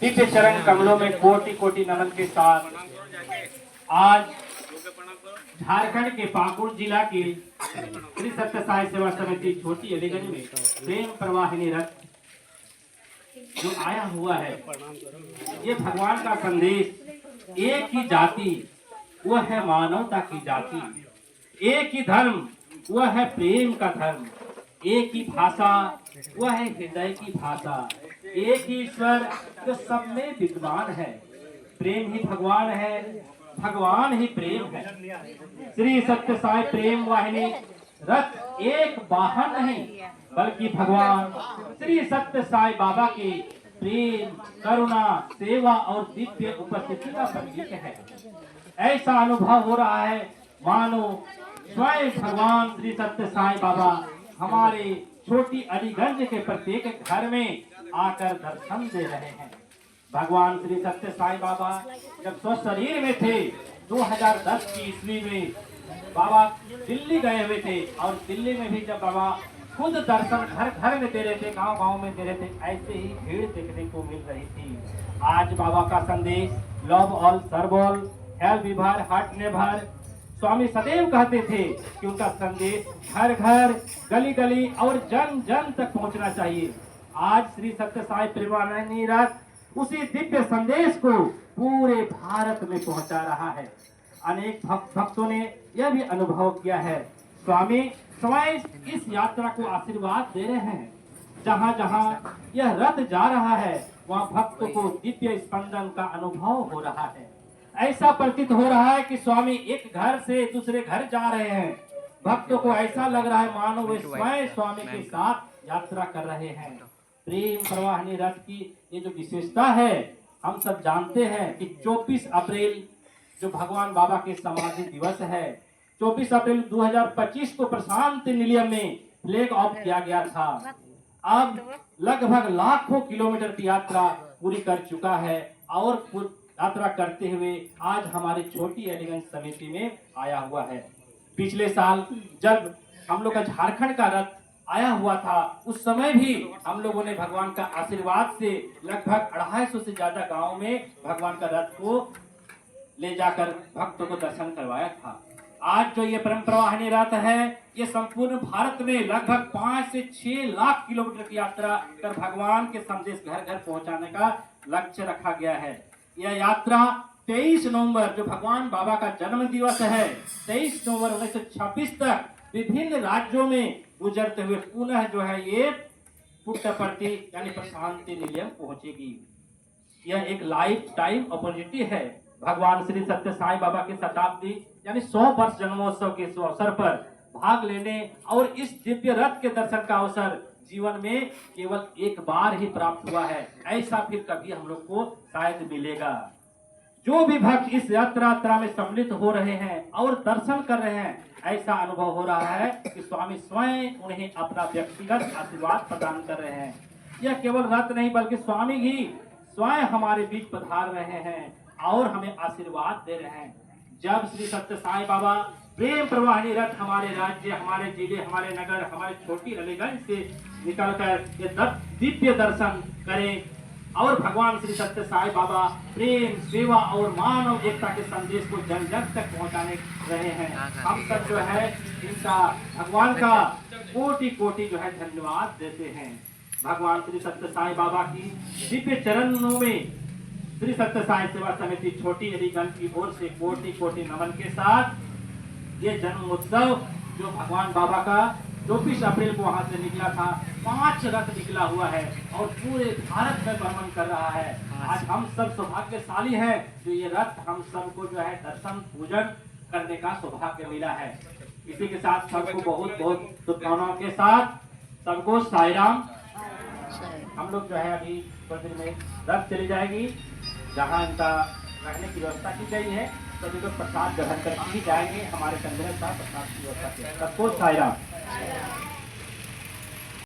दिव्य चरण कमलों में कोटि कोटि नमन के साथ आज झारखंड के पाकुड़ जिला के श्री सत्य साई सेवा समिति छोटी अलीगंज में प्रेम प्रवाहिनी रथ जो आया हुआ है, ये भगवान का संदेश। एक ही जाति वह है मानवता की जाति, एक ही धर्म वह है प्रेम का धर्म, एक ही भाषा वह है हृदय की भाषा, एक ही ईश्वर जो सब में विद्वान है। प्रेम ही भगवान है, भगवान ही प्रेम है। श्री सत्य साई प्रेम वाहिनी रथ एक वाहन नहीं बल्कि भगवान श्री सत्य साई बाबा के प्रेम, करुणा, सेवा और दिव्य उपस्थिति का प्रतीक है। ऐसा अनुभव हो रहा है मानो स्वयं भगवान श्री सत्य साई बाबा हमारे छोटी अलीगंज के प्रत्येक घर में आकर दर्शन दे रहे हैं। भगवान श्री सत्य साई बाबा जब स्वशरीर में थे 2010 की ईस्वी में बाबा दिल्ली गए हुए थे, और दिल्ली में भी जब बाबा खुद दर्शन घर घर में दे रहे थे, गांव गांव में दे रहे थे, ऐसे ही भीड़ देखने को मिल रही थी। आज बाबा का संदेश लव ऑल सर्व all, help Vibhar heart never. स्वामी सदैव कहते थे कि उनका संदेश घर घर, गली गली और जन जन तक पहुंचना चाहिए। आज श्री सत्य साई प्रेमानंद रथ उसी दिव्य संदेश को पूरे भारत में पहुंचा रहा है। अनेक भक्तों ने यह भी अनुभव किया है, स्वामी स्वयं इस यात्रा को आशीर्वाद दे रहे हैं। जहां जहां यह रथ जा रहा है वहां भक्तों को दिव्य स्पंदन का अनुभव हो रहा है। ऐसा प्रतीत हो रहा है कि स्वामी एक घर से दूसरे घर जा रहे हैं। भक्तों को ऐसा लग रहा है मानो वे स्वयं स्वामी के साथ यात्रा कर रहे हैं। प्रेम प्रवाहिनी रथ की ये जो विशेषता है, हम सब जानते हैं कि 24 अप्रैल जो भगवान बाबा के समाधि दिवस है, 24 अप्रैल 2025 को प्रशांत निलयम में फ्लैग ऑफ किया गया था। अब लगभग लाखों किलोमीटर की यात्रा पूरी कर चुका है और यात्रा करते हुए आज हमारी छोटी अलीगंज समिति में आया हुआ है। पिछले साल जब हम लोग का झारखंड का रथ आया हुआ था, उस समय भी हम लोगों ने भगवान का आशीर्वाद से लगभग 250 से ज्यादा गांव में भगवान का रथ को ले जाकर भक्तों को दर्शन करवाया था। आज जो ये परम प्रवाहिनी रथ है, ये संपूर्ण भारत में लगभग 5 से 6 लाख किलोमीटर की यात्रा कर भगवान के संदेश घर घर पहुंचाने का लक्ष्य रखा गया है। यह यात्रा 23 नवंबर जो भगवान बाबा का जन्म दिवस है, 23 नवंबर 1926 तक विभिन्न राज्यों में गुजरते हुए पुनः जो है ये पुट्टपर्ती यानी प्रशांति निलयम पहुंचेगी। यह एक लाइफ टाइम अपॉर्चुनिटी है। भगवान श्री सत्य साई बाबा के शताब्दी यानी 100 वर्ष जन्मोत्सव के अवसर पर भाग लेने और इस दिव्य रथ के दर्शन का अवसर जीवन में केवल एक बार ही प्राप्त हुआ है। ऐसा फिर कभी हम लोग को शायद मिलेगा। जो भी भक्त इस यात्रा में सम्मिलित हो रहे हैं और दर्शन कर रहे हैं, ऐसा अनुभव हो रहा है कि स्वामी स्वयं उन्हें अपना व्यक्तिगत आशीर्वाद प्रदान कर रहे हैं। यह केवल रथ नहीं बल्कि स्वामी ही स्वयं हमारे बीच पधार रहे हैं और हमें आशीर्वाद दे रहे हैं। जब श्री सत्य साई बाबा प्रेम प्रवाहिनी रथ हमारे राज्य, हमारे जिले, हमारे नगर, हमारे छोटी अलीगंज से निकलकर ये दिव्य दर्शन करें और भगवान श्री सत्य साई बाबा प्रेम, सेवा और मानव एकता के संदेश को जन जन तक पहुंचाने रहे हैं, हम सब जो है इनका भगवान का कोटि कोटि जो है धन्यवाद देते हैं। भगवान श्री सत्य साई बाबा की दिव्य चरणों में श्री सत्य साई सेवा समिति छोटी अलीगंज की ओर से कोटि कोटि नमन के साथ ये जन्म उत्सव जो भगवान बाबा का 24 अप्रैल को वहां से निकला था, 5 रथ निकला हुआ है और पूरे भारत में भ्रमण कर रहा है। आज हम सब सौभाग्यशाली हैं जो ये रथ हम सबको जो है दर्शन पूजन करने का सौभाग्य मिला है। इसी के साथ सबको बहुत बहुत शुभकामनाओं के साथ सबको साई राम। हम लोग जो है अभी थोड़ी देर में रथ चली जाएगी, जहाँ इनका रहने की व्यवस्था की गई है। सभी लोग प्रसाद ग्रहण करके ही जाएंगे। हमारे कंधे में प्रसाद की व्यवस्था की। सबको साई राम।